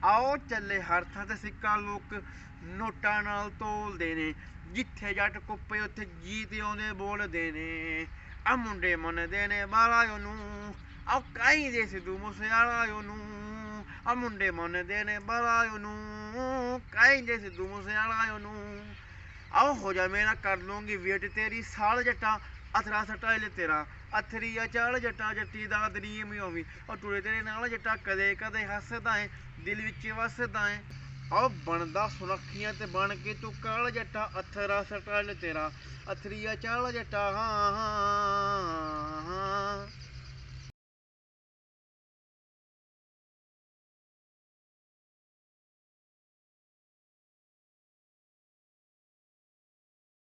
आओ चले हर थां ते सिक्का लोक नोटां नाल तोलदे ने जिथे जट कुप्पे उत्थे गीत आउंदे बोलदे ने आ मुंडे मनदे ने बाला नूं आओ काई दे सिद्धू मूसेआला नूं आ मुंडे मनदे ने बाला नूं काई दे सिद्धू मूसेआला नूं आओ हो जा मेरा कर लूंगी वेट तेरी साल जट्टा अथरा स्टाइल तेरा अथरी चाल जट्टा जट्टी दा दरीम होवी और टुरे तेरे नाल जट्टा कदे कदे हसदा है दिल विच वसदा है आओ बनदा सुनखियां ते बन के तू काल जट्टा अथरा स्टाइल तेरा अथरी चाल जट्टा हाँ हाँ हाँ